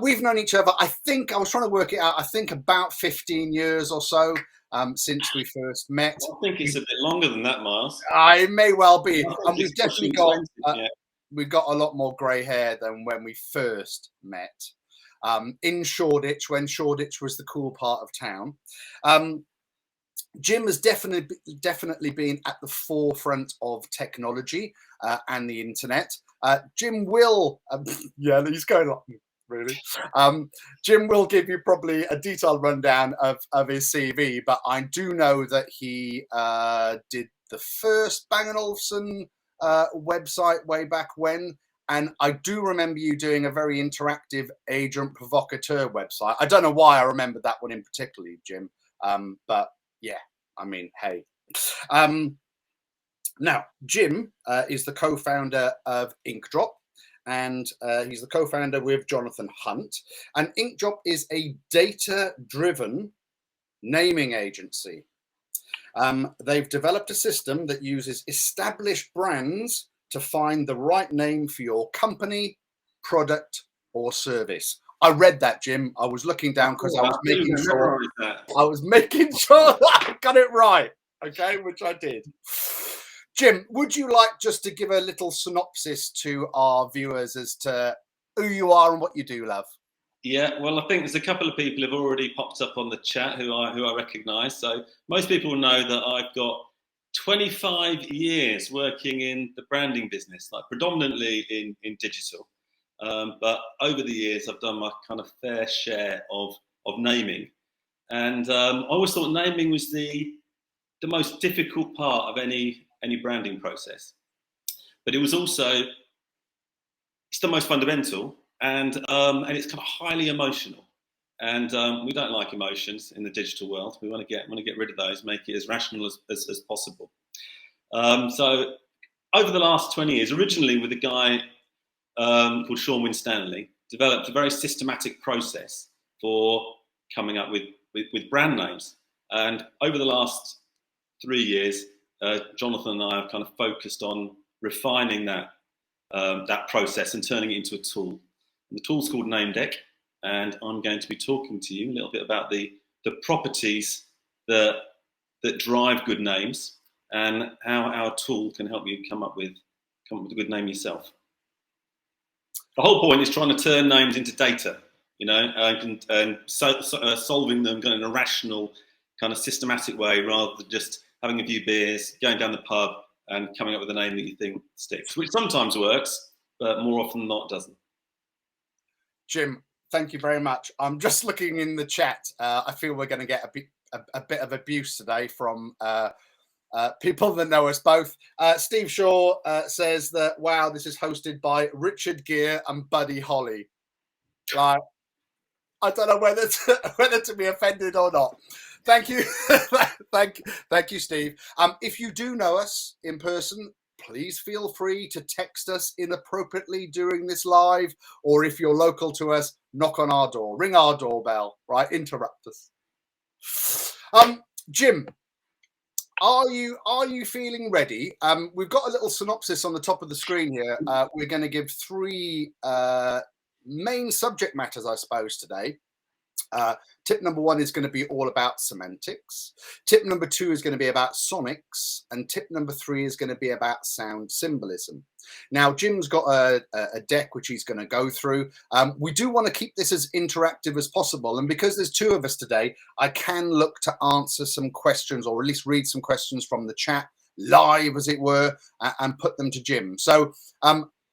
We've known each other, I think, I was trying to work it out, I think about 15 years or so since we first met. I think it's a bit longer than that, Miles. It may well be. And we've It's definitely pushing got 20, yeah. we've got a lot more grey hair than when we first met in Shoreditch, when Shoreditch was the cool part of town. Jim has definitely been at the forefront of technology and the internet. Jim will, yeah, he's going like, really. Jim will give you probably a detailed rundown of his CV, but I do know that he did the first Bang & Olufsen website way back when. And I do remember you doing a very interactive agent provocateur website. I don't know why I remember that one in particularly, Jim, but yeah, I mean, hey. Now, Jim is the co-founder of InkDrop, and he's the co-founder with Jonathan Hunt. And InkDrop is a data-driven naming agency. They've developed a system that uses established brands to find the right name for your company, product, or service. I read that, Jim. I was looking down because I was making sure that I got it right. Okay, which I did. Jim, would you like just to give a little synopsis to our viewers as to who you are and what you do, love? Yeah, well, I think there's a couple of people who've already popped up on the chat who I recognise. So most people know that I've got 25 years working in the branding business, like predominantly in digital. But over the years, I've done my kind of fair share of naming. And I always thought naming was the most difficult part of any branding process. But it was also, it's the most fundamental, and it's kind of highly emotional. And we don't like emotions in the digital world. We want to get rid of those, make it as rational as possible. So over the last 20 years, originally with a guy called Sean Winstanley, developed a very systematic process for coming up with brand names. And over the last 3 years, Jonathan and I have kind of focused on refining that process and turning it into a tool. And the tool's called NameDeck, and I'm going to be talking to you a little bit about the properties that drive good names and how our tool can help you come up with a good name yourself. The whole point is trying to turn names into data, you know, and solving them in a rational, kind of systematic way, rather than just having a few beers, going down the pub, and coming up with a name that you think sticks, which sometimes works, but more often than not doesn't. Jim, thank you very much. I'm just looking in the chat. I feel we're going to get a bit of abuse today from people that know us both. Steve Shaw says that, wow, this is hosted by Richard Gere and Buddy Holly. Like, I don't know whether to be offended or not. Thank you. Thank you, Steve. If you do know us in person, please feel free to text us inappropriately during this live, or if you're local to us, knock on our door, ring our doorbell, right? Interrupt us. Jim, are you feeling ready? We've got a little synopsis on the top of the screen here. We're going to give three main subject matters, I suppose, today. Tip number 1 is going to be all about semantics. Tip number 2 is going to be about sonics. And tip number 3 is going to be about sound symbolism. Now, Jim's got a deck which he's going to go through. We do want to keep this as interactive as possible. And because there's 2 of us today, I can look to answer some questions, or at least read some questions from the chat live, as it were, and put them to Jim. So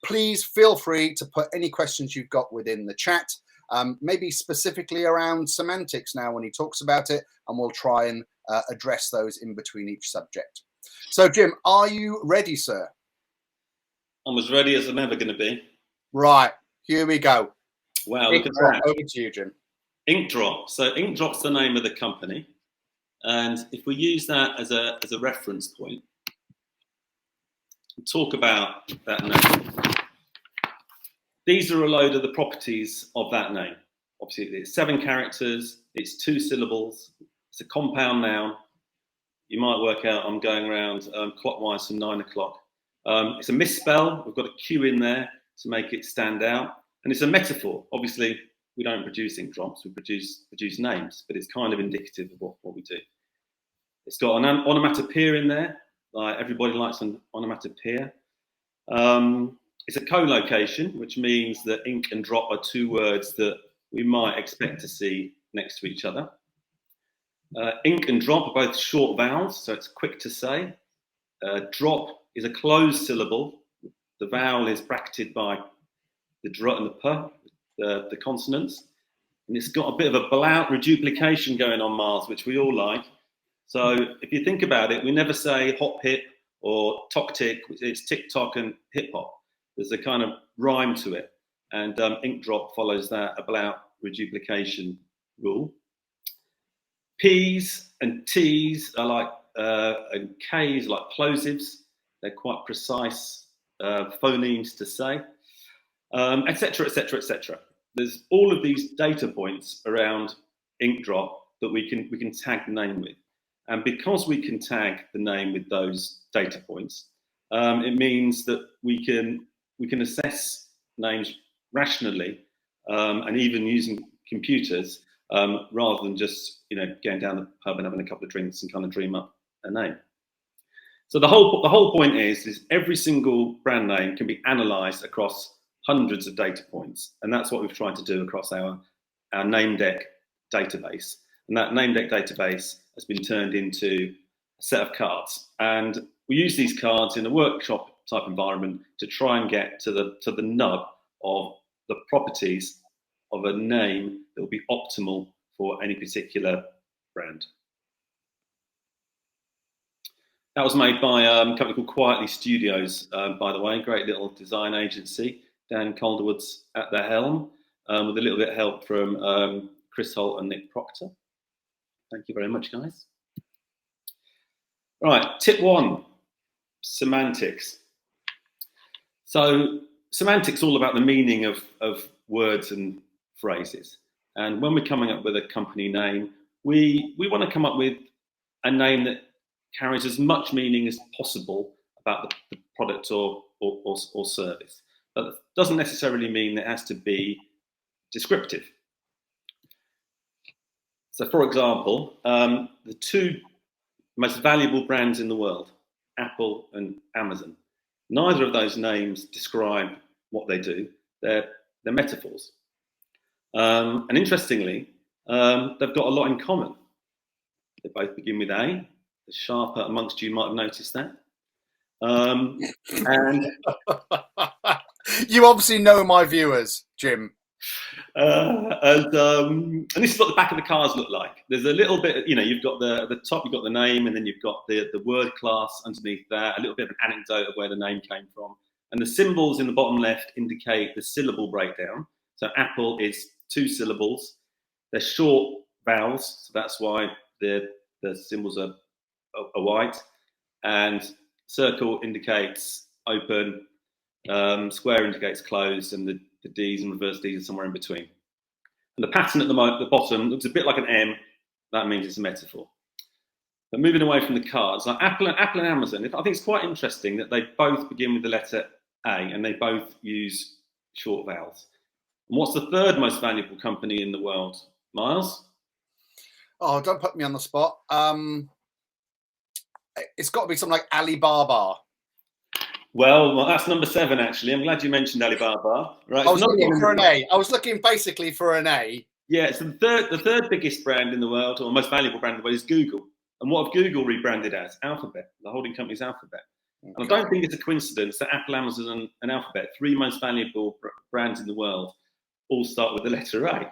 please feel free to put any questions you've got within the chat. Maybe specifically around semantics now when he talks about it, and we'll try and address those in between each subject. So, Jim, are you ready, sir? I'm as ready as I'm ever going to be. Right, here we go. Wow, look at that. Over to you, Jim. InkDrop. So InkDrop's the name of the company. And if we use that as a reference point, talk about that name. These are a load of the properties of that name. Obviously, it's 7 characters, it's 2 syllables, it's a compound noun. You might work out I'm going around clockwise from 9 o'clock. It's a misspell. We've got a Q in there to make it stand out. And it's a metaphor. Obviously, we don't produce ink drops, we produce names, but it's kind of indicative of what we do. It's got an onomatopoeia in there, like everybody likes an onomatopoeia. It's a co-location, which means that ink and drop are two words that we might expect to see next to each other. Ink and drop are both short vowels, so it's quick to say. Drop is a closed syllable. The vowel is bracketed by the dr and the p, the consonants. And it's got a bit of a blout reduplication going on, Mars, which we all like. So if you think about it, we never say hop hip or tock tick, it's tick tock and hip hop. There's a kind of rhyme to it. And ink drop follows that, a blout reduplication rule. P's and T's are like, and K's are like plosives. They're quite precise phonemes to say, etc., etc., etc. There's all of these data points around ink drop that we can tag the name with. And because we can tag the name with those data points, it means that we can assess names rationally and even using computers rather than just going down the pub and having a couple of drinks and kind of dream up a name. So the whole point is every single brand name can be analysed across hundreds of data points, and that's what we've tried to do across our name deck database. And that name deck database has been turned into a set of cards, and we use these cards in a workshop type environment to try and get to the nub of the properties of a name that will be optimal for any particular brand. That was made by a company called Quietly Studios, by the way, great little design agency. Dan Calderwood's at the helm, with a little bit of help from Chris Holt and Nick Proctor. Thank you very much, guys. Right, tip 1, semantics. So semantics is all about the meaning of words and phrases. And when we're coming up with a company name, we want to come up with a name that carries as much meaning as possible about the product or service. But that doesn't necessarily mean that it has to be descriptive. So for example, the two most valuable brands in the world, Apple and Amazon, neither of those names describe what they do. They're metaphors. And interestingly, they've got a lot in common. They both begin with A. The sharper amongst you might have noticed that. And you obviously know my viewers, Jim. And this is what the back of the cars look like. There's a little bit, you've got the top, you've got the name, and then you've got the word class underneath that, a little bit of an anecdote of where the name came from. And the symbols in the bottom left indicate the syllable breakdown. So Apple is 2 syllables. They're short vowels, so that's why the symbols are white. And circle indicates open, square indicates closed, and the D's and reverse D's are somewhere in between. And the pattern at the bottom looks a bit like an M. That means it's a metaphor. But moving away from the cards, like Apple and Amazon, I think it's quite interesting that they both begin with the letter A and they both use short vowels. And what's the third most valuable company in the world, Miles? Oh, don't put me on the spot. It's got to be something like Alibaba. Well, that's number 7, actually. I'm glad you mentioned Alibaba. Right. I was looking for an A. I was looking basically for an A. Yeah, so the third biggest brand in the world, or most valuable brand in the world, is Google. And what have Google rebranded as? Alphabet. The holding company's Alphabet. Okay. And I don't think it's a coincidence that Apple, Amazon, and Alphabet, 3 most valuable brands in the world, all start with the letter A.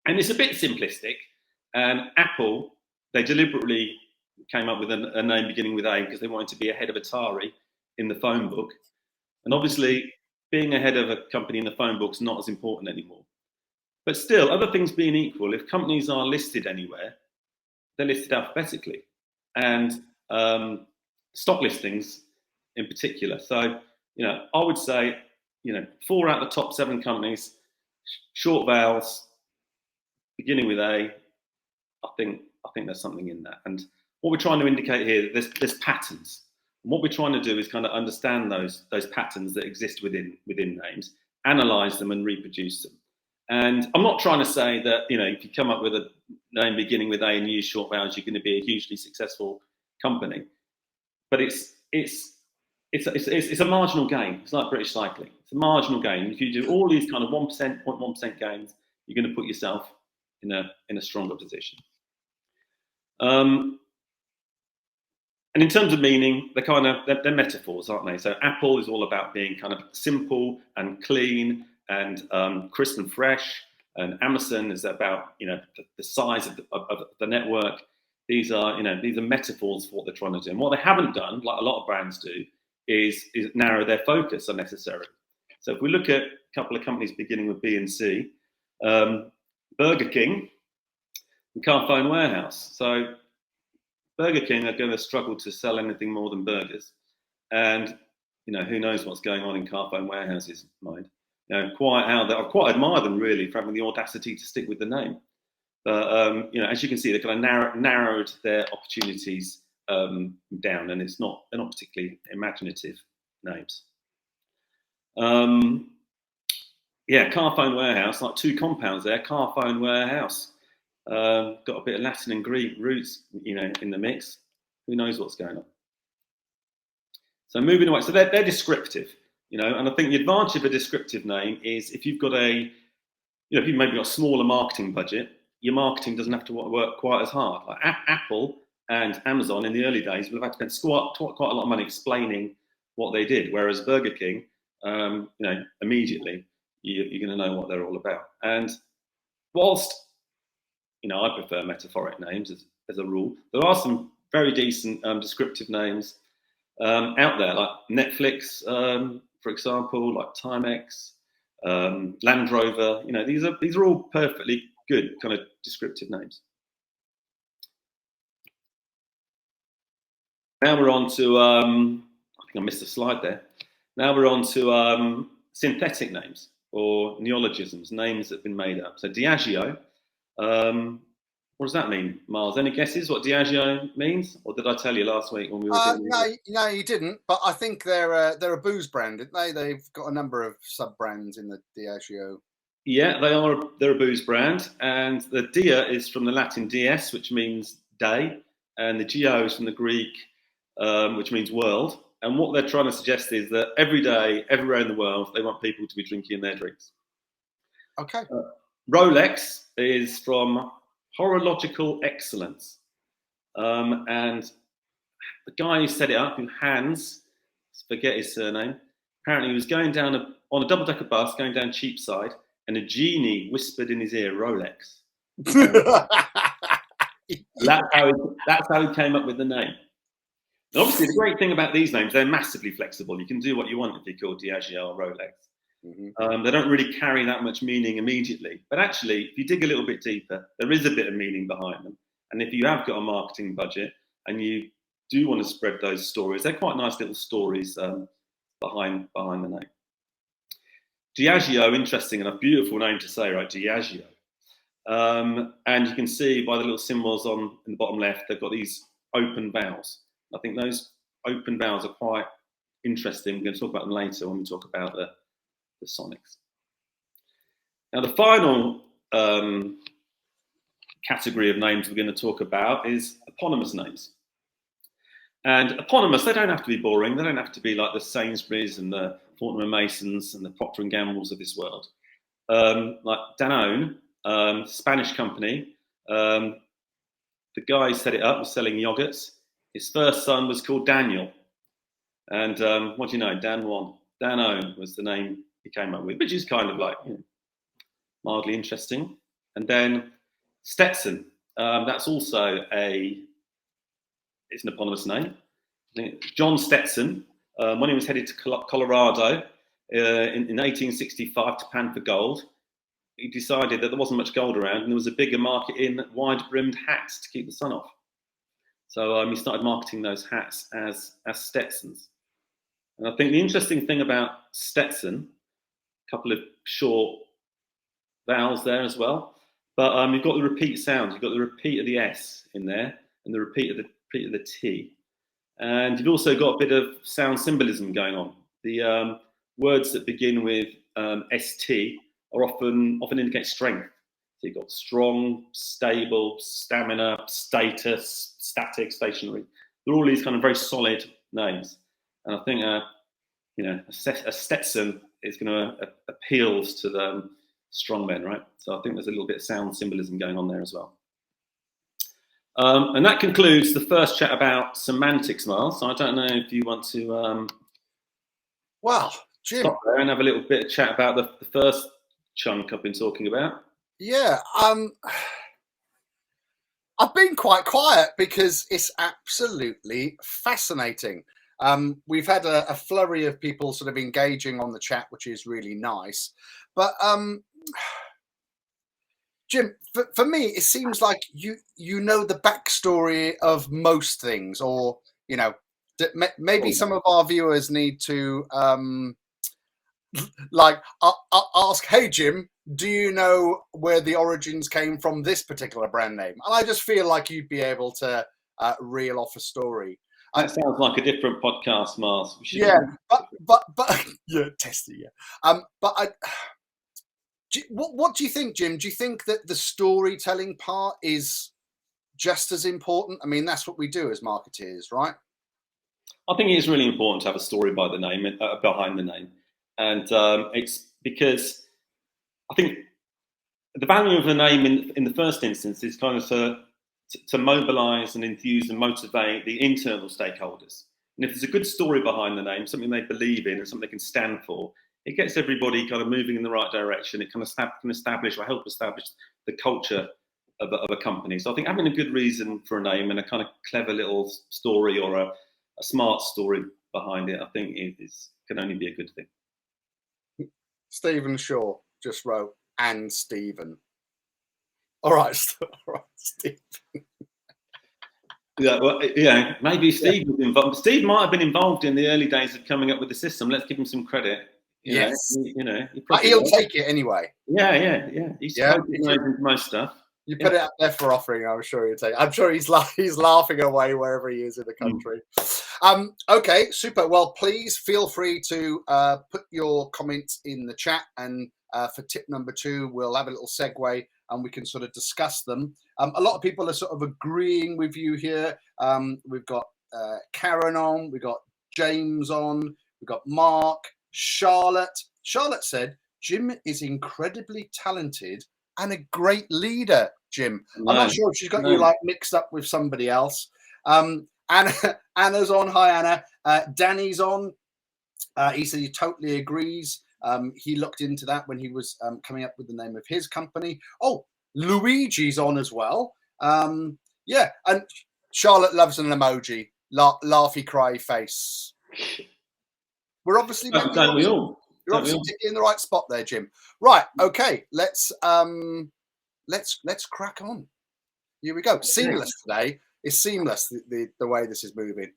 And it's a bit simplistic. And Apple, they deliberately came up with a name beginning with A because they wanted to be ahead of Atari in the phone book. And obviously, being ahead of a company in the phone book is not as important anymore. But still, other things being equal, if companies are listed anywhere, they're listed alphabetically. And stock listings in particular. So, I would say, 4 out of the top 7 companies, short vowels, beginning with A, I think there's something in that. And what we're trying to indicate here, there's patterns. And what we're trying to do is kind of understand those patterns that exist within names analyze them and reproduce them. And I'm not trying to say that, you know, if you come up with a name beginning with A and use short vowels, you're going to be a hugely successful company. But it's a marginal gain. It's like British cycling. It's a marginal gain. If you do all these kind of 1%, 0.1% gains, you're going to put yourself in a stronger position. And in terms of meaning, they're metaphors, aren't they? So Apple is all about being kind of simple and clean and crisp and fresh. And Amazon is about, you know, the size of the network. These are metaphors for what they're trying to do. And what they haven't done, like a lot of brands do, is narrow their focus unnecessarily. So if we look at a couple of companies beginning with B and C, Burger King and Carphone Warehouse. So Burger King are going to struggle to sell anything more than burgers, and you know, who knows what's going on in Carphone Warehouse's mind. You know, I quite admire them really for having the audacity to stick with the name. But you know, as you can see, they kind of narrowed their opportunities down, and they're not particularly imaginative names. Yeah, Carphone Warehouse, like two compounds there. Carphone Warehouse. Got a bit of Latin and Greek roots, you know, in the mix. Who knows what's going on? So moving away, so they're descriptive, you know, and I think the advantage of a descriptive name is if you've got if you've maybe got a smaller marketing budget, your marketing doesn't have to work quite as hard. Like Apple and Amazon in the early days would have had to spend quite a lot of money explaining what they did, whereas Burger King, you know, immediately you're going to know what they're all about. And whilst, you know, I prefer metaphoric names as a rule, there are some very decent descriptive names out there, like Netflix, for example, like Timex, Land Rover. You know, these are all perfectly good kind of descriptive names. Now we're on to, I think I missed a slide there. Now we're on to synthetic names or neologisms, names that have been made up. So Diageo. What does that mean, Miles? Any guesses what Diageo means? Or did I tell you last week when we were doing No, you didn't. But I think they're a booze brand, aren't they? They've got a number of sub brands in the Diageo. Yeah, they're a booze brand, and the dia is from the Latin dies, which means day, and the geo is from the Greek, which means world. And what they're trying to suggest is that every day, everywhere in the world, they want people to be drinking their drinks. Okay. Rolex is from horological excellence, and the guy who set it up, Hans, forget his surname, apparently he was going down on a double-decker bus, going down Cheapside, and a genie whispered in his ear, Rolex. That's how he came up with the name. And obviously, the great thing about these names, they're massively flexible. You can do what you want if you're called Diageo or Rolex. Mm-hmm. They don't really carry that much meaning immediately. But actually, if you dig a little bit deeper, there is a bit of meaning behind them. And if you have got a marketing budget and you do want to spread those stories, they're quite nice little stories behind the name. Diageo, interesting and a beautiful name to say, right? Diageo. And you can see by the little symbols in the bottom left, they've got these open vowels. I think those open vowels are quite interesting. We're going to talk about them later when we talk about the sonics. Now, the final category of names we're going to talk about is eponymous names. And eponymous, they don't have to be boring. They don't have to be like the Sainsbury's and the Fortnum & Masons and the Procter & Gamble's of this world. Like Danone, Spanish company, the guy who set it up was selling yogurts. His first son was called Daniel. And what do you know? Danone was the name he came up with, which is kind of like, you know, mildly interesting. And then Stetson, that's also it's an eponymous name. John Stetson, when he was headed to Colorado in 1865 to pan for gold, he decided that there wasn't much gold around and there was a bigger market in wide-brimmed hats to keep the sun off. So he started marketing those hats as Stetsons. And I think the interesting thing about Stetson, a couple of short vowels there as well, but you've got the repeat sounds. You've got the repeat of the S in there and the repeat of the T. And you've also got a bit of sound symbolism going on. The words that begin with ST are often indicate strength. So you've got strong, stable, stamina, status, static, stationary. They're all these kind of very solid names. And I think, a Stetson is going to appeals to the strong men, right? So I think there's a little bit of sound symbolism going on there as well. And that concludes the first chat about semantics, Miles. So I don't know if you want to well, Jim, stop there and have a little bit of chat about the first chunk I've been talking about. Yeah, I've been quite quiet because it's absolutely fascinating. We've had a flurry of people sort of engaging on the chat, which is really nice. But Jim, for me, it seems like you know the backstory of most things, or maybe some of our viewers need to ask, hey Jim, do you know where the origins came from this particular brand name? And I just feel like you'd be able to reel off a story. That sounds like a different podcast, Miles. Yeah, but yeah, testy, yeah. What do you think, Jim? Do you think that the storytelling part is just as important? I mean, that's what we do as marketeers, right? I think it is really important to have a story by the name behind the name, and it's because I think the value of a name in the first instance is kind of to mobilise and enthuse and motivate the internal stakeholders. And if there's a good story behind the name, something they believe in and something they can stand for, it gets everybody kind of moving in the right direction. It kind of can establish or help establish the culture of a company. So I think having a good reason for a name and a kind of clever little story or a smart story behind it, I think can only be a good thing. Stephen Shaw just wrote, and Stephen. All right, Steve. Yeah, well, yeah, maybe Steve was involved. Steve might have been involved in the early days of coming up with the system. Let's give him some credit. Yes, he'll take it anyway. Yeah. He's into most stuff. You put it out there for offering. I'm sure he'll take it. I'm sure he's laughing away wherever he is in the country. Okay, super. Well, please feel free to put your comments in the chat, and for tip number 2, we'll have a little segue and we can sort of discuss them. A lot of people are sort of agreeing with you here. We've got Karen on, we've got James on, we've got Mark, Charlotte. Charlotte said, Jim is incredibly talented and a great leader, Jim. No, I'm not sure if she's got you like mixed up with somebody else. Anna's on. Hi, Anna. Danny's on. He said he totally agrees. He looked into that when he was coming up with the name of his company. Oh, Luigi's on as well. Yeah, and Charlotte loves an emoji, laughy cry face. We're obviously you're obviously in the right spot there, Jim. Right, okay, let's crack on. Here we go. Seamless today. It's seamless the way this is moving.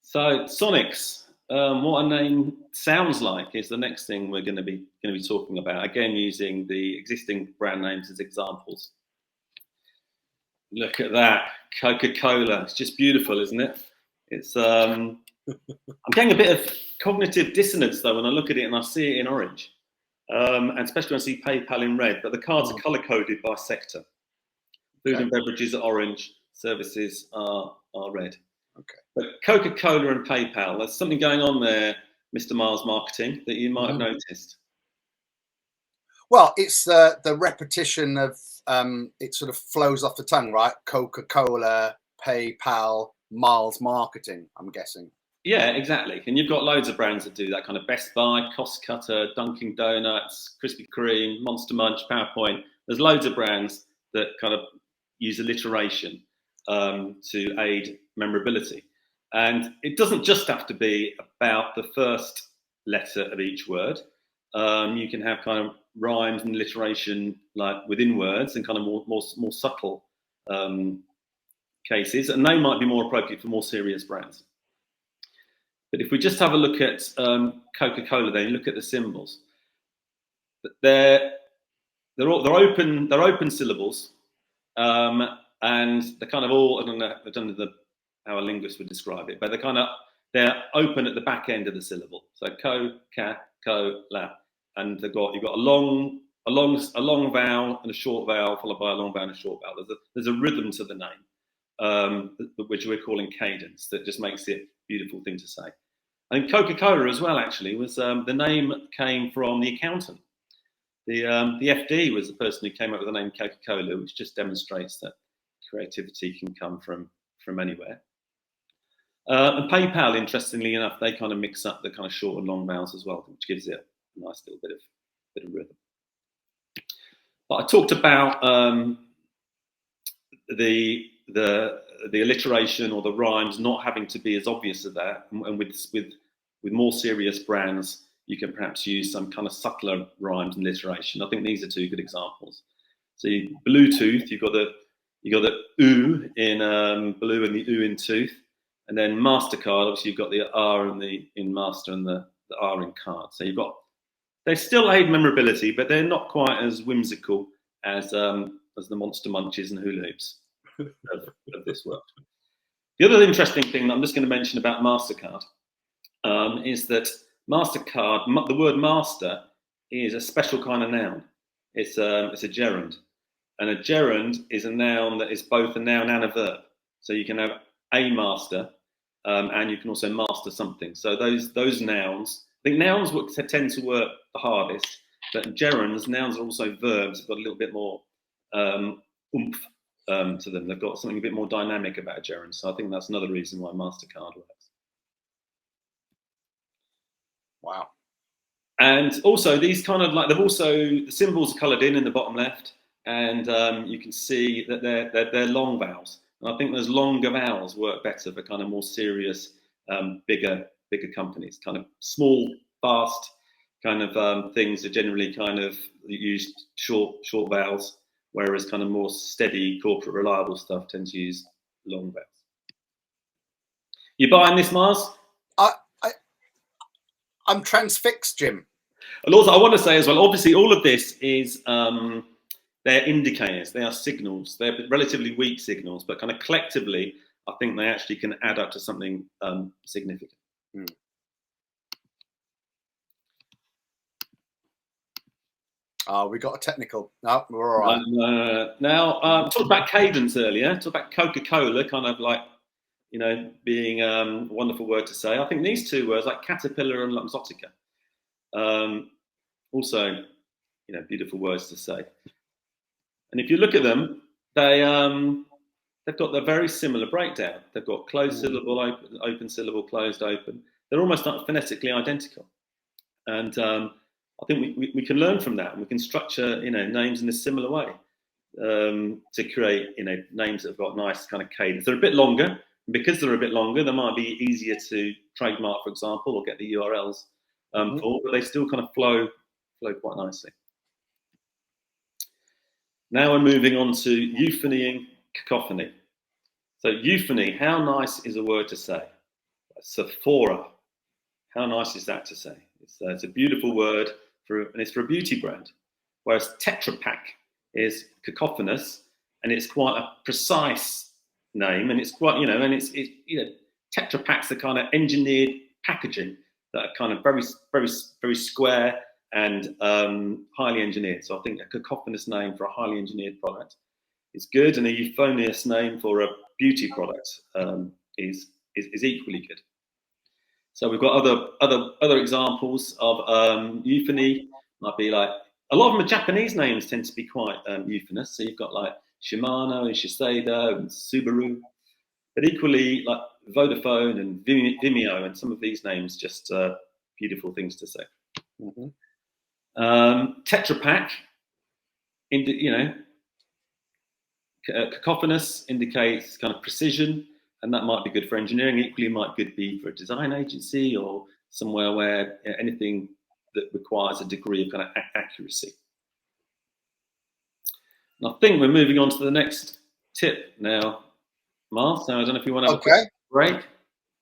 So Sonics. What a name sounds like is the next thing we're going to be talking about. Again, using the existing brand names as examples. Look at that, Coca-Cola. It's just beautiful, isn't it? It's I'm getting a bit of cognitive dissonance though when I look at it and I see it in orange, and especially when I see PayPal in red. But the cards are color coded by sector. Food and beverages are orange. Services are red. Okay. But Coca-Cola and PayPal, there's something going on there, Mr. Miles Marketing, that you might have noticed. Well, it's the repetition of it sort of flows off the tongue, right? Coca-Cola, PayPal, Miles Marketing, I'm guessing. Yeah, exactly. And you've got loads of brands that do that, kind of Best Buy, Cost Cutter, Dunkin' Donuts, Krispy Kreme, Monster Munch, PowerPoint. There's loads of brands that kind of use alliteration to aid memorability. And it doesn't just have to be about the first letter of each word. You can have kind of rhymes and alliteration like within words and kind of more subtle cases, and they might be more appropriate for more serious brands. But if we just have a look at Coca-Cola, then look at the symbols. They're open syllables, and they're kind of all, I don't know how a linguist would describe it, but they're open at the back end of the syllable. So co, ca, co, la. and you've got a long vowel and a short vowel followed by a long vowel and a short vowel. There's a rhythm to the name, which we're calling cadence, that just makes it a beautiful thing to say. And Coca-Cola as well, actually, was the name came from the accountant. The FD was the person who came up with the name Coca-Cola, which just demonstrates that creativity can come from anywhere. And PayPal, interestingly enough, they kind of mix up the kind of short and long vowels as well, which gives it a nice little bit of rhythm. But I talked about the alliteration or the rhymes not having to be as obvious as that, and with more serious brands, you can perhaps use some kind of subtler rhymes and alliteration. I think these are two good examples. So Bluetooth, you've got the oo in blue and the oo in tooth, and then MasterCard, obviously you've got the R in master and the R in card. So they still aid memorability, but they're not quite as whimsical as the Monster Munches and hula hoops of this world. The other interesting thing that I'm just going to mention about MasterCard is that MasterCard, the word master is a special kind of noun. It's a gerund, and a gerund is a noun that is both a noun and a verb. So you can have a master, and you can also master something. So those nouns, I think nouns tend to work the hardest, but gerunds, nouns are also verbs. Have got a little bit more oomph to them. They've got something a bit more dynamic about a gerund. So I think that's another reason why MasterCard works. Wow. And also these kind of like, the symbols are coloured in the bottom left, and you can see that they're long vowels. And I think those longer vowels work better for kind of more serious, bigger companies. Kind of small, fast kind of things are generally kind of use short vowels, whereas kind of more steady, corporate, reliable stuff tends to use long vowels. You buying this, Mars? I'm transfixed, Jim. And also, I want to say as well, obviously, all of this is they're indicators, they are signals, they're relatively weak signals, but kind of collectively, I think they actually can add up to something significant. Mm. We got a technical. No, we're all right. Now, talked about cadence earlier. Talked about Coca-Cola, kind of like, being a wonderful word to say. I think these two words, like caterpillar and luxottica, also, beautiful words to say. And if you look at them, they've got the very similar breakdown. They've got closed syllable, open syllable, closed, open. They're almost phonetically identical. And I think we can learn from that, and we can structure, names in a similar way to create, names that have got nice kind of cadence. They're a bit longer. Because they're a bit longer, they might be easier to trademark, for example, or get the URLs for, but they still kind of flow quite nicely. Now we're moving on to euphony and cacophony. So euphony, how nice is a word to say? Sephora, how nice is that to say? It's a beautiful word, and it's for a beauty brand. Whereas Tetra Pak is cacophonous, and it's quite a precise name, and it's quite, Tetra Pak's the kind of engineered packaging that are kind of very, very, very square and highly engineered. So I think a cacophonous name for a highly engineered product is good, and a euphonious name for a beauty product is equally good. So we've got other examples of euphony. Might be like, a lot of them are Japanese names, tend to be quite euphonous. So you've got like Shimano and Shiseido and Subaru, but equally like Vodafone and Vimeo, and some of these names just beautiful things to say. Tetra Pak, cacophonous indicates kind of precision, and that might be good for engineering. Equally, might be for a design agency or somewhere where anything that requires a degree of kind of accuracy. And I think we're moving on to the next tip now, Mark. So I don't know if you want to have a quick break.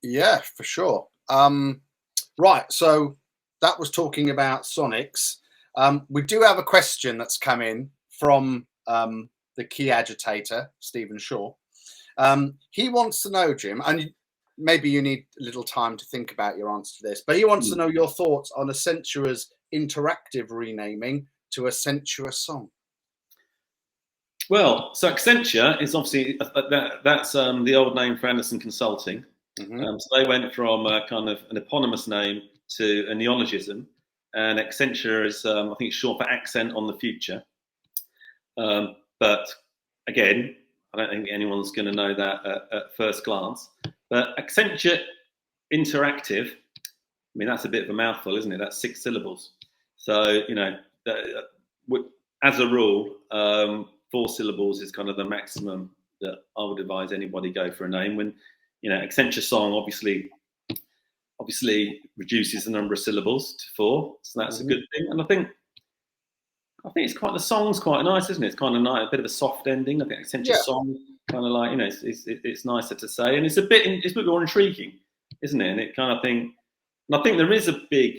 Yeah, for sure. Right, so that was talking about Sonics. We do have a question that's come in from the key agitator, Stephen Shaw. He wants to know, Jim, and maybe you need a little time to think about your answer to this, but he wants to know your thoughts on Accentura's interactive renaming to Accenture Song? Well, so Accenture is obviously that's the old name for Anderson Consulting. Mm-hmm. So they went from kind of an eponymous name to a neologism, and Accenture is I think it's short for accent on the future. But again, I don't think anyone's going to know that at first glance. But Accenture Interactive, I mean, that's a bit of a mouthful, isn't it? That's 6 syllables. So, you know, as a rule, 4 syllables is kind of the maximum that I would advise anybody go for a name. When, you know, Accenture Song obviously reduces the number of syllables to 4, so that's a good thing. And I think it's quite, the song's quite nice, isn't it? It's kind of nice, a bit of a soft ending. I think Accenture Song, kind of like, you know, it's nicer to say, and it's a bit more intriguing, isn't it? And it kind of thing, and I think there is a big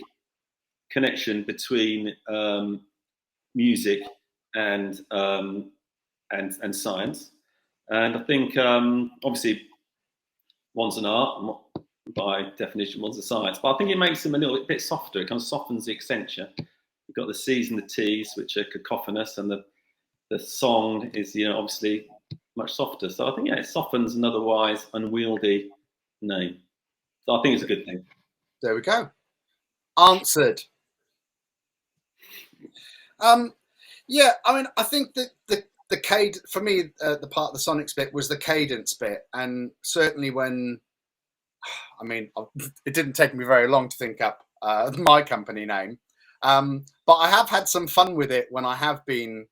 connection between music and science, and I think obviously one's an art, by definition, one's a science, but I think it makes them a little bit softer. It kind of softens the Accenture. You've got the C's and the T's, which are cacophonous, and the song is, you know, obviously much softer. So I think, yeah, it softens an otherwise unwieldy name. So I think it's a good thing. There we go. Answered. Yeah, I mean, I think that the for me, the part of the Sonics bit was the cadence bit, and certainly when, I mean, it didn't take me very long to think up my company name, but I have had some fun with it when I have been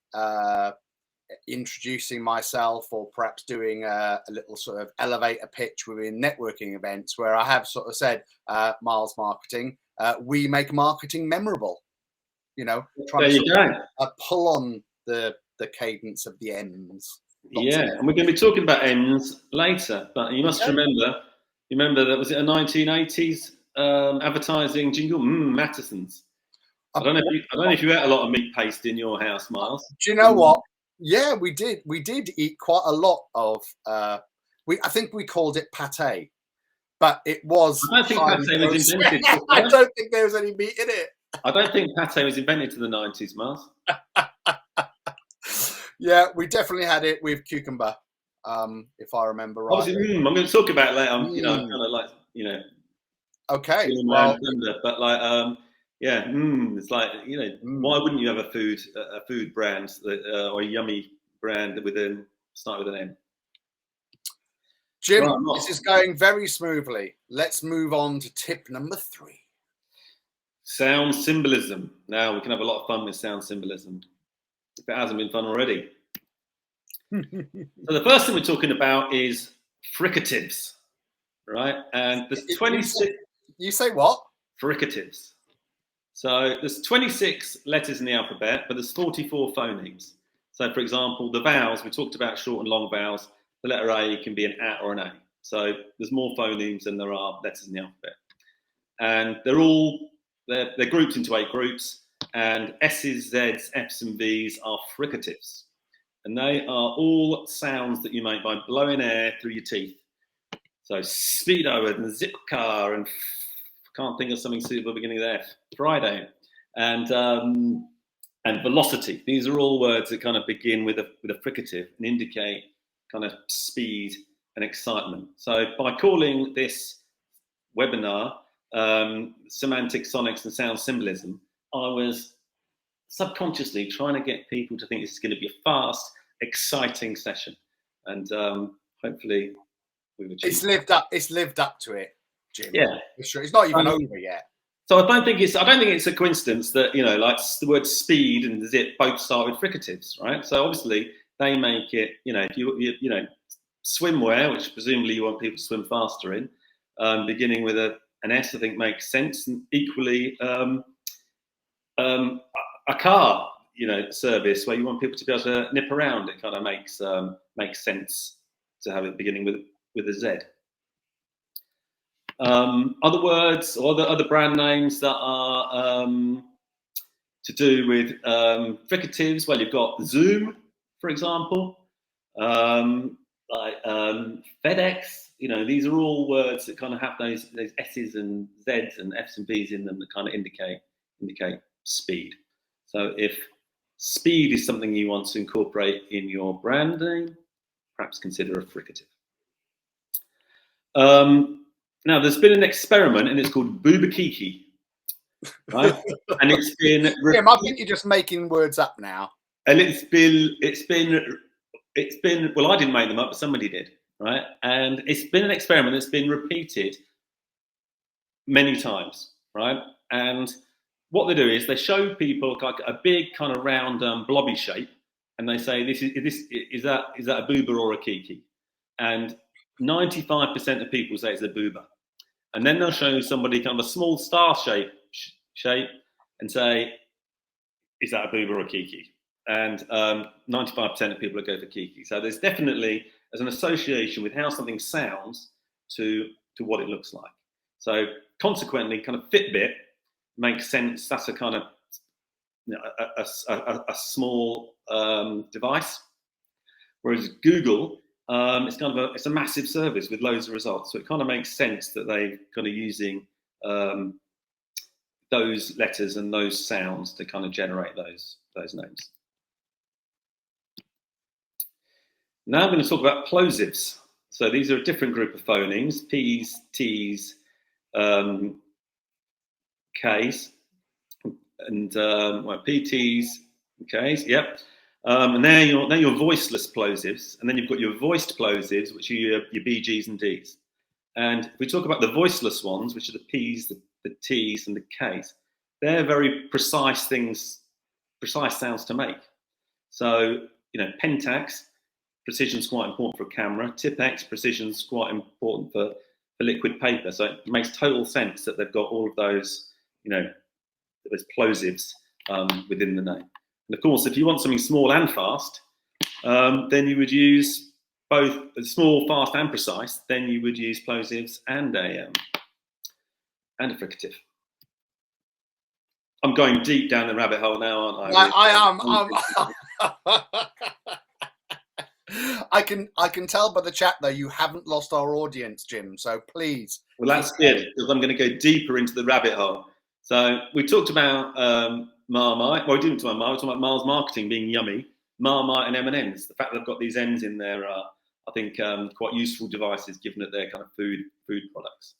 introducing myself, or perhaps doing a little sort of elevator pitch within networking events, where I have sort of said, Miles Marketing, we make marketing memorable. You know, trying to pull on the cadence of the M's. Yeah, and we're going to be talking about M's later, but you must remember that, was it a 1980s advertising jingle? Mattison's. I don't know if you ate a lot of meat paste in your house, Miles. Do you know what? Yeah, we did. We did eat quite a lot of. I think we called it pate, but it was. I don't think pate was invented. I don't think there was any meat in it. I don't think pate was invented in the 90s, Miles. Yeah, we definitely had it with cucumber, if I remember right. Obviously, I'm going to talk about it later. You know, kind of like, you know. Okay. Well, but like, yeah, it's like, you know, why wouldn't you have a food brand that, or a yummy brand that start with an M? Jim, this is going very smoothly. Let's move on to tip number 3. Sound symbolism. Now we can have a lot of fun with sound symbolism, if it hasn't been fun already. So the first thing we're talking about is fricatives, right? And there's 26. You say what? Fricatives. So there's 26 letters in the alphabet, but there's 44 phonemes. So for example, the vowels, we talked about short and long vowels. The letter A can be an A or an A. So there's more phonemes than there are letters in the alphabet. And they're grouped into 8 groups, and S's, Z's, F's and V's are fricatives. And they are all sounds that you make by blowing air through your teeth. So speedo and zip car, and can't think of something suitable beginning with F, Friday, and velocity. These are all words that kind of begin with a fricative and indicate kind of speed and excitement. So by calling this webinar Semantic Sonics and Sound Symbolism, I was subconsciously trying to get people to think this is going to be a fast, exciting session, and hopefully we've achieved. It's lived up to it, Jim. Yeah, sure. It's not even over yet. So I don't think it's a coincidence that, you know, like the word speed and zip both start with fricatives, right? So obviously they make it, you know, if you know, swimwear, which presumably you want people to swim faster in, beginning with an S, I think makes sense, and equally a car, you know, service where you want people to be able to nip around. It kind of makes sense to have it beginning with a Z. Other words or other brand names that are to do with fricatives. Well, you've got Zoom, for example, like FedEx. You know, these are all words that kind of have those S's and Z's and F's and V's in them that kind of indicate speed. So if speed is something you want to incorporate in your branding, perhaps consider a fricative. Now, there's been an experiment, and it's called Boobakiki, right? And it's been. Jim, I think you're just making words up now. And it's been. Well, I didn't make them up, but somebody did, right? And it's been an experiment that's been repeated many times, right? And what they do is they show people like a big kind of round blobby shape, and they say, is that a booba or a kiki? And 95% of people say it's a booba. And then they'll show somebody kind of a small star shape and say, is that a booba or a kiki? And 95% of people will go for kiki. So there's definitely an association with how something sounds to what it looks like. So consequently, kind of Fitbit makes sense. That's a kind of a small device, whereas Google, it's a massive service with loads of results. So it kind of makes sense that they're kind of using those letters and those sounds to kind of generate those names. Now I'm going to talk about plosives. So these are a different group of phonemes: P's, T's, K's, and PTs, K's. Yep. And they're your voiceless plosives, and then you've got your voiced plosives, which are your BGs and Ds. And if we talk about the voiceless ones, which are the P's, the T's, and the K's, they're very precise sounds to make. So, Pentax, precision is quite important for a camera. Tipex, precision is quite important for liquid paper. So it makes total sense that they've got all of those, those plosives within the name. And of course, if you want something small and fast, then you would use both small, fast, and precise. Then you would use plosives and a fricative. I'm going deep down the rabbit hole now, aren't I? I am. I can tell by the chat though you haven't lost our audience, Jim. So please. Well, that's good, because I'm going to go deeper into the rabbit hole. So we talked about Marmite. Well, we didn't talk about Marmite. We talked about Mars marketing being yummy. Marmite and M&Ms. The fact that they've got these M's in there are, I think, quite useful devices, given that they're kind of food products.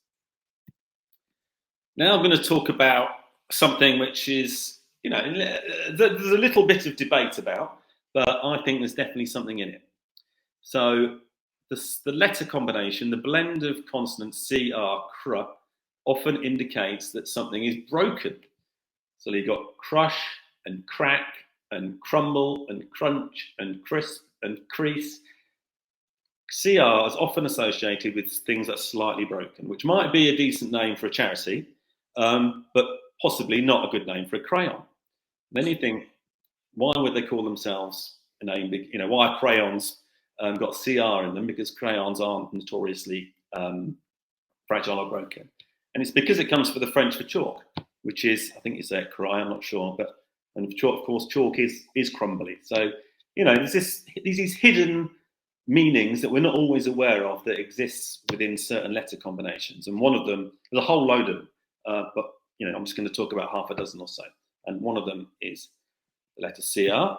Now I'm going to talk about something which is, there's a little bit of debate about, but I think there's definitely something in it. So the letter combination, the blend of consonants CR, cr, often indicates that something is broken. So you've got crush and crack and crumble and crunch and crisp and crease. CR is often associated with things that are slightly broken, which might be a decent name for a charity, but possibly not a good name for a crayon. Then you think, why would they call themselves a name? Why are crayons got CR in them? Because crayons aren't notoriously fragile or broken. And it's because it comes from the French for chalk, which is, I think you say it cry, I'm not sure, and chalk, of course, chalk is crumbly. So, there's these hidden meanings that we're not always aware of that exists within certain letter combinations. And one of them, there's a whole load of them, but I'm just going to talk about half a dozen or so. And one of them is the letter CR.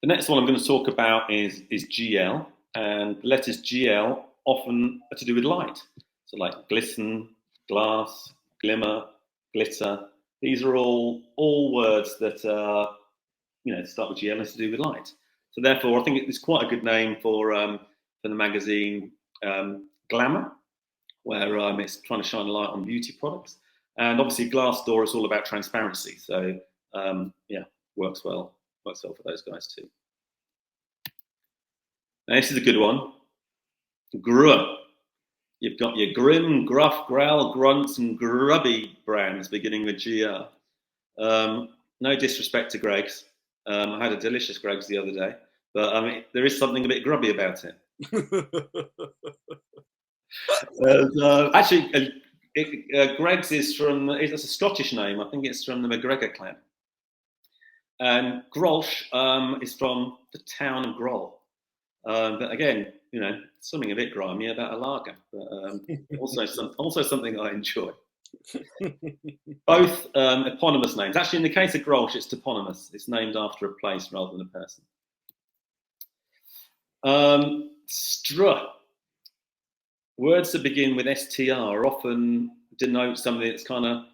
The next one I'm going to talk about is GL, and the letters GL often are to do with light. So like glisten, glass, glimmer, glitter. These are all words that start with GL and to do with light. So therefore, I think it's quite a good name for the magazine Glamour, where it's trying to shine a light on beauty products. And obviously, Glassdoor is all about transparency. So works well for those guys too. Now, this is a good one. Gr. You've got your grim, gruff, growl, grunts, and grubby brands beginning with GR. No disrespect to Greggs. I had a delicious Greggs the other day, but there is something a bit grubby about it. Actually, Greggs is it's a Scottish name. I think it's from the McGregor clan. And Grolsch is from the town of Groll. But again, something a bit grimy about a lager, but also something I enjoy. Both eponymous names. Actually, in the case of Grolsch, it's toponymous. It's named after a place rather than a person. Str. Words that begin with STR often denote something that's kind of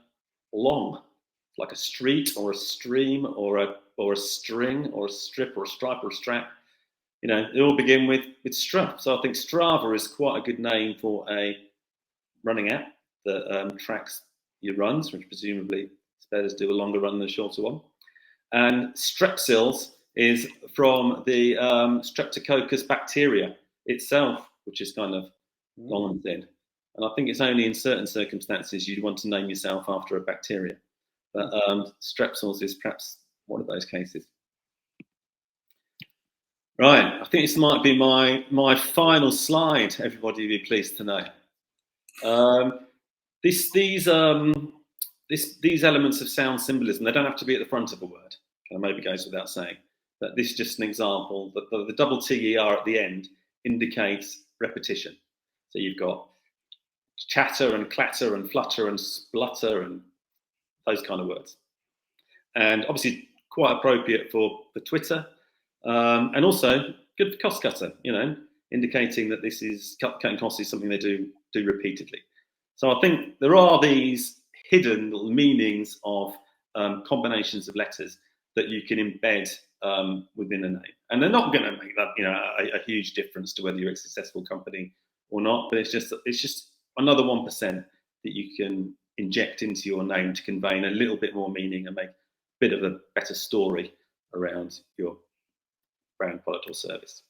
long, like a street or a stream or a string or a strip or a stripe or a strap. You know, they all begin with Stra. So I think Strava is quite a good name for a running app that tracks your runs, which presumably bettors do a longer run than a shorter one. And Strepsils is from the Streptococcus bacteria itself, which is kind of long and thin. And I think it's only in certain circumstances you'd want to name yourself after a bacteria. But Strepsils is perhaps one of those cases. Right, I think this might be my final slide. Everybody will be pleased to know. These elements of sound symbolism, they don't have to be at the front of a word. Kind of maybe goes without saying. But this is just an example. The double TER at the end indicates repetition. So you've got chatter and clatter and flutter and splutter and those kind of words. And obviously quite appropriate for Twitter. And also good for cost cutter, you know, indicating that this is cutting costs is something they do repeatedly. So I think there are these hidden little meanings of combinations of letters that you can embed within a name, and they're not going to make that, you know, a huge difference to whether you're a successful company or not. But it's just another 1% that you can inject into your name to convey a little bit more meaning and make a bit of a better story around your brand, product, or service.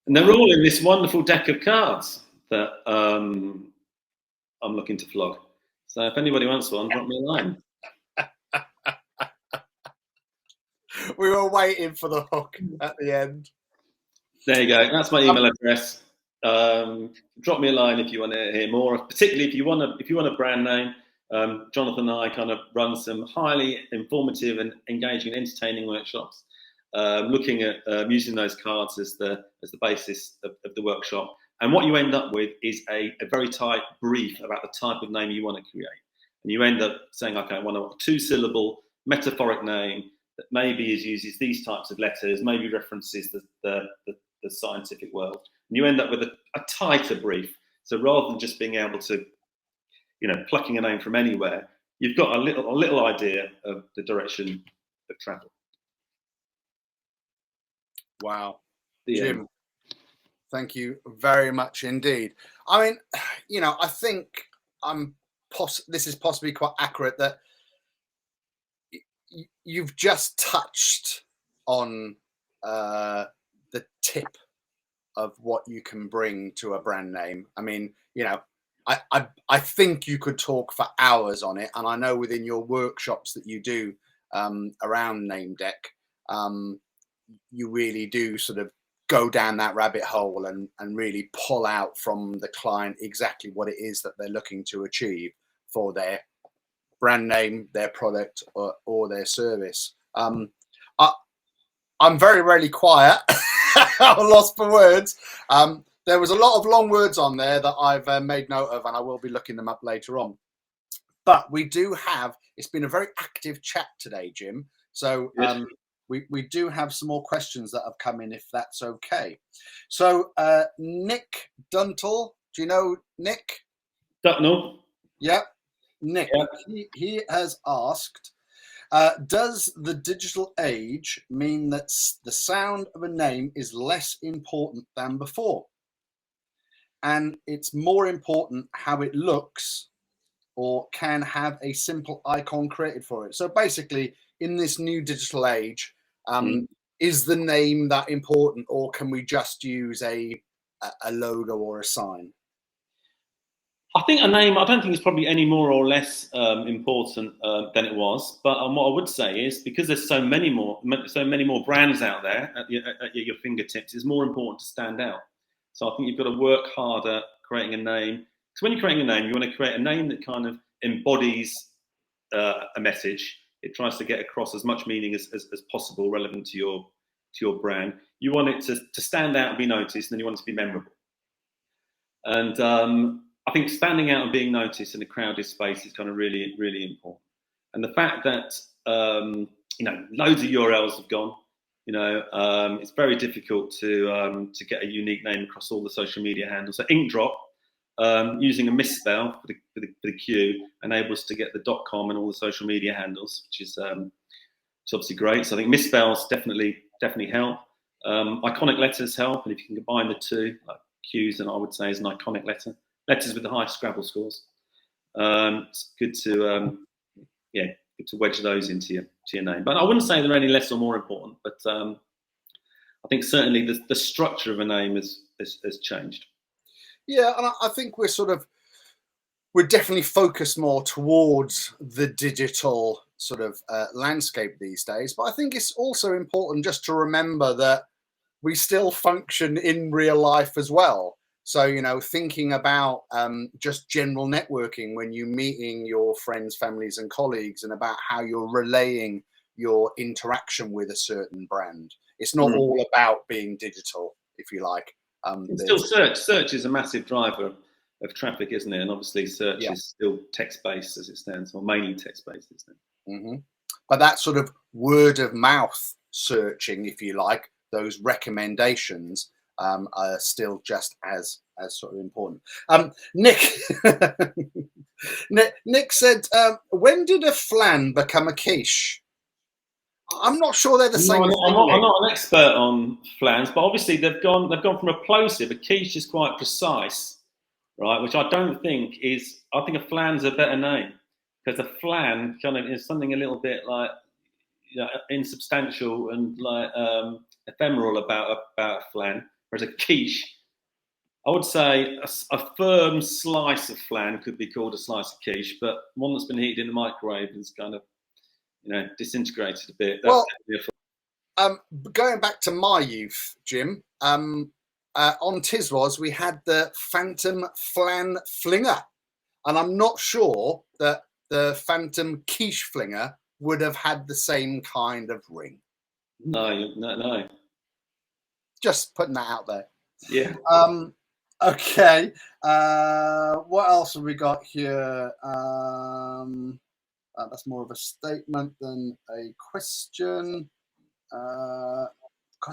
And they're all in this wonderful deck of cards that I'm looking to flog. So if anybody wants one, drop me a line. We were waiting for the hook at the end. There you go. That's my email address. Drop me a line if you want to hear more. Particularly if you want a brand name. Jonathan and I kind of run some highly informative and engaging and entertaining workshops, looking at using those cards as the basis of the workshop. And what you end up with is a very tight brief about the type of name you want to create. And you end up saying, okay, I want a 2-syllable metaphoric name that maybe uses these types of letters, maybe references the scientific world. And you end up with a tighter brief. So rather than just being able to, you know, plucking a name from anywhere, you've got a little idea of the direction of travel. Wow. Jim, thank you very much indeed. I mean, you know, I think this is possibly quite accurate that you've just touched on the tip of what you can bring to a brand name. I mean, you know, I think you could talk for hours on it, and I know within your workshops that you do around Name Deck, you really do sort of go down that rabbit hole and really pull out from the client exactly what it is that they're looking to achieve for their brand name, their product, or their service. I'm very rarely quiet. I'm lost for words. There was a lot of long words on there that I've made note of, and I will be looking them up later on. But we do have, it's been a very active chat today, Jim. So we do have some more questions that have come in, if that's okay. So Nick Duntle, do you know Nick? No. Yeah, Nick. Yeah. He has asked, does the digital age mean that the sound of a name is less important than before? And it's more important how it looks, or can have a simple icon created for it. So basically, in this new digital age, is the name that important, or can we just use a logo or a sign? I think a name, I don't think it's probably any more or less important than it was. But what I would say is, because there's so many more brands out there at your fingertips, it's more important to stand out. So I think you've got to work harder creating a name. Because when you're creating a name, you want to create a name that kind of embodies a message. It tries to get across as much meaning as possible, relevant to your brand. You want it to stand out and be noticed, and then you want it to be memorable. And I think standing out and being noticed in a crowded space is kind of really, really important. And the fact that loads of URLs have gone, it's very difficult to get a unique name across all the social media handles. So Inkdrop, using a misspell for the Q, enables us to get the .com and all the social media handles, which is obviously great. So I think misspells definitely help. Iconic letters help, and if you can combine the two, like Q's, and I would say is an iconic letters with the high Scrabble scores. It's good to good to wedge those into your name. But I wouldn't say they're any less or more important. But I think certainly the structure of a name has changed. Yeah, and I think we're definitely focused more towards the digital sort of landscape these days. But I think it's also important just to remember that we still function in real life as well. So, thinking about just general networking when you're meeting your friends, families and colleagues, and about how you're relaying your interaction with a certain brand. It's not all about being digital, if you like. Still search is a massive driver of traffic, isn't it? And obviously search is still text-based as it stands, or mainly text-based, isn't it? Mm-hmm. But that sort of word of mouth searching, if you like, those recommendations are still just as sort of important. Nick Nick said, when did a flan become a quiche? I'm not sure they're the same thing. I'm not an expert on flans, but obviously they've gone from a plosive. A quiche is quite precise, right? Which I don't think is. I think a flan's a better name, because a flan kind of is something a little bit like insubstantial and like ephemeral about a flan. Whereas a quiche, I would say a firm slice of flan could be called a slice of quiche, but one that's been heated in the microwave is kind of disintegrated a bit. Well, going back to my youth, Jim, on Tiswas we had the Phantom Flan Flinger, and I'm not sure that the Phantom Quiche Flinger would have had the same kind of ring. No. Just putting that out there. Yeah. Okay. What else have we got here? That's more of a statement than a question. God,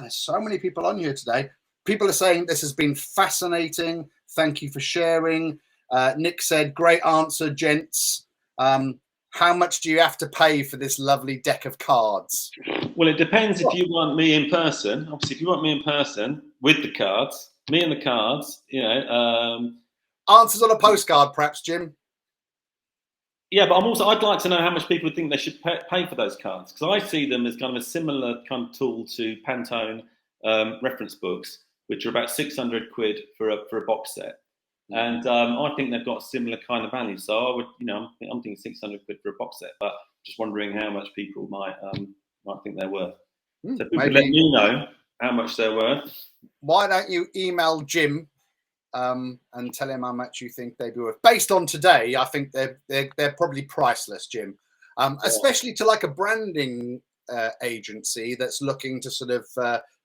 there's so many people on here today. People are saying this has been fascinating. Thank you for sharing. Nick said, great answer, gents. How much do you have to pay for this lovely deck of cards? Well, it depends if you want me in person. Obviously, if you want me in person with the cards, me and the cards, Answers on a postcard, perhaps, Jim. Yeah, but I'd like to know how much people think they should pay for those cards, because I see them as kind of a similar kind of tool to Pantone reference books, which are about 600 quid for a box set. And I think they've got a similar kind of value. So I would, I'm thinking 600 quid for a box set, but just wondering how much people might think they're worth. So people let me know how much they're worth. Why don't you email Jim and tell him how much you think they'd be worth? Based on today, I think they're probably priceless, Jim. Especially to like a branding agency that's looking to sort of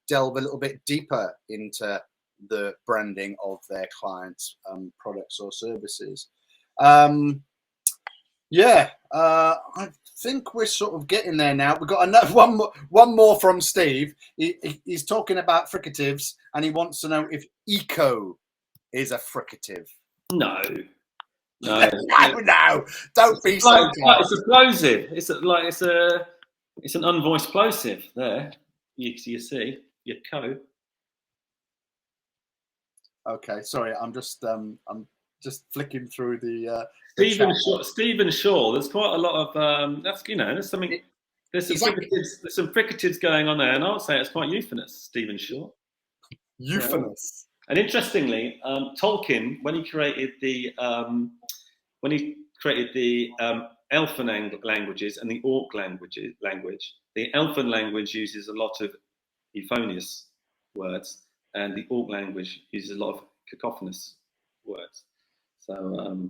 delve a little bit deeper into the branding of their clients' products or services. I think we're sort of getting there now. We've got another one more from Steve. He's talking about fricatives, and he wants to know if eco is a fricative. No, no, don't be so. It's a plosive. It's an unvoiced plosive. There, you see your co. Okay, sorry, I'm just flicking through the. Stephen Shaw. There's quite a lot of there's something. There's some fricatives going on there, and I would say it's quite euphonous. Stephen Shaw. Euphonous. And interestingly, Tolkien, when he created the Elfin languages and the Orc language, the Elfin language uses a lot of euphonious words, and the Orc language uses a lot of cacophonous words. So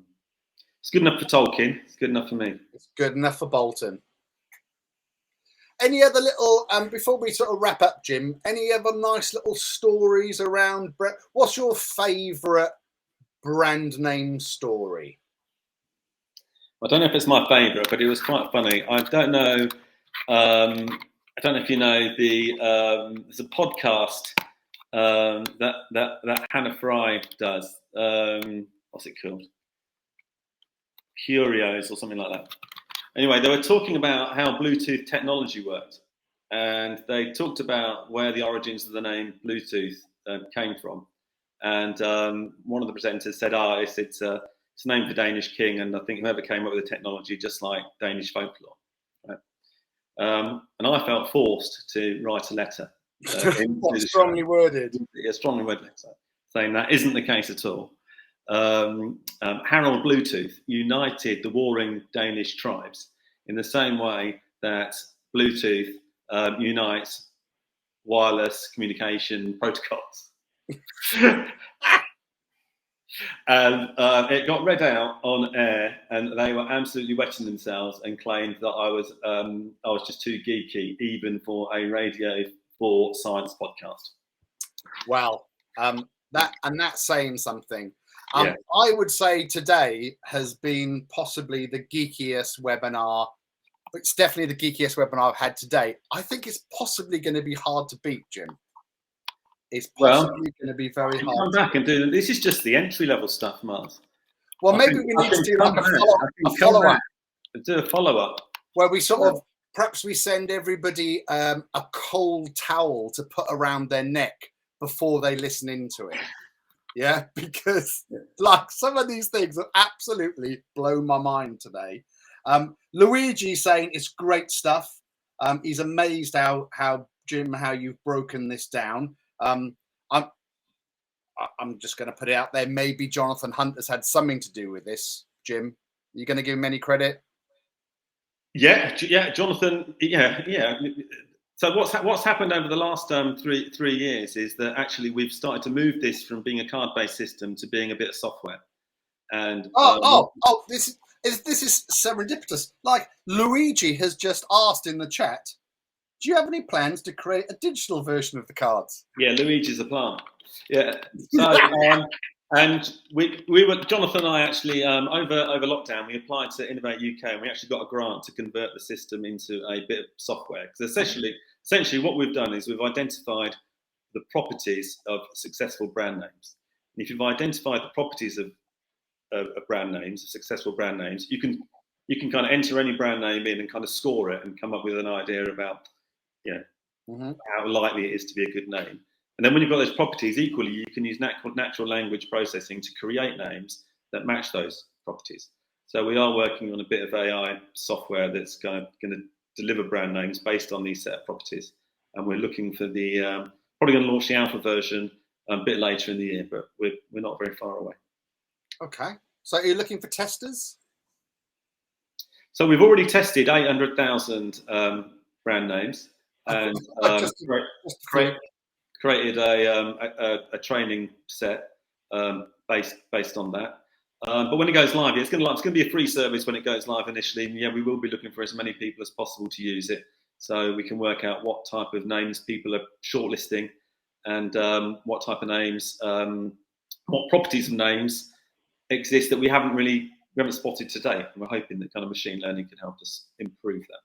it's good enough for Tolkien. It's good enough for me. It's good enough for Boulton. Any other little, before we sort of wrap up, Jim, any other nice little stories around, what's your favourite brand name story? I don't know if it's my favourite, but it was quite funny. I don't know. I don't know if you know there's a podcast that Hannah Fry does. What's it called? Curios or something like that. Anyway, they were talking about how Bluetooth technology worked, and they talked about where the origins of the name Bluetooth came from. And one of the presenters said, it's named for Danish king, and I think whoever came up with the technology, just like Danish folklore. Right? And I felt forced to write a letter. Strongly worded. Yeah, strongly worded, saying that isn't the case at all. Harold Bluetooth united the warring Danish tribes in the same way that Bluetooth unites wireless communication protocols. And it got read out on air, and they were absolutely wetting themselves and claimed that I was just too geeky, even for a Radio 4 science podcast. Wow, that's saying something. Yeah. I would say today has been possibly the geekiest webinar. It's definitely the geekiest webinar I've had today. I think it's possibly going to be hard to beat, Jim. It's possibly going to be very hard. Come back and do this. Is just the entry level stuff, Mars. Well, maybe we need to do like a follow up. Do a follow up where we sort of perhaps we send everybody a cold towel to put around their neck before they listen into it. Yeah, because like some of these things have absolutely blown my mind today. Luigi saying it's great stuff. He's amazed how Jim, how you've broken this down. I'm just going to put it out there. Maybe Jonathan Hunt has had something to do with this. Jim, are you going to give him any credit? Yeah, Jonathan. Yeah. So what's happened over the last 3 years is that actually we've started to move this from being a card-based system to being a bit of software. And this is serendipitous. Like Luigi has just asked in the chat, do you have any plans to create a digital version of the cards? Yeah, Luigi's a plant. Yeah. So and we were Jonathan and I actually over lockdown we applied to Innovate UK and we actually got a grant to convert the system into a bit of software. Because essentially what we've done is we've identified the properties of successful brand names. And if you've identified the properties of brand names, of successful brand names, you can kind of enter any brand name in and kind of score it and come up with an idea about how likely it is to be a good name. And then when you've got those properties, equally, you can use natural language processing to create names that match those properties. So we are working on a bit of AI software that's going to deliver brand names based on these set of properties. And we're looking for probably going to launch the alpha version a bit later in the year, but we're not very far away. Okay. So are you looking for testers? So we've already tested 800,000 brand names and created a training set based on that. But when it goes live, it's going to be a free service when it goes live initially. And yeah, we will be looking for as many people as possible to use it, so we can work out what type of names people are shortlisting, and what type of names, what properties of names exist that we haven't spotted today. And we're hoping that kind of machine learning can help us improve that.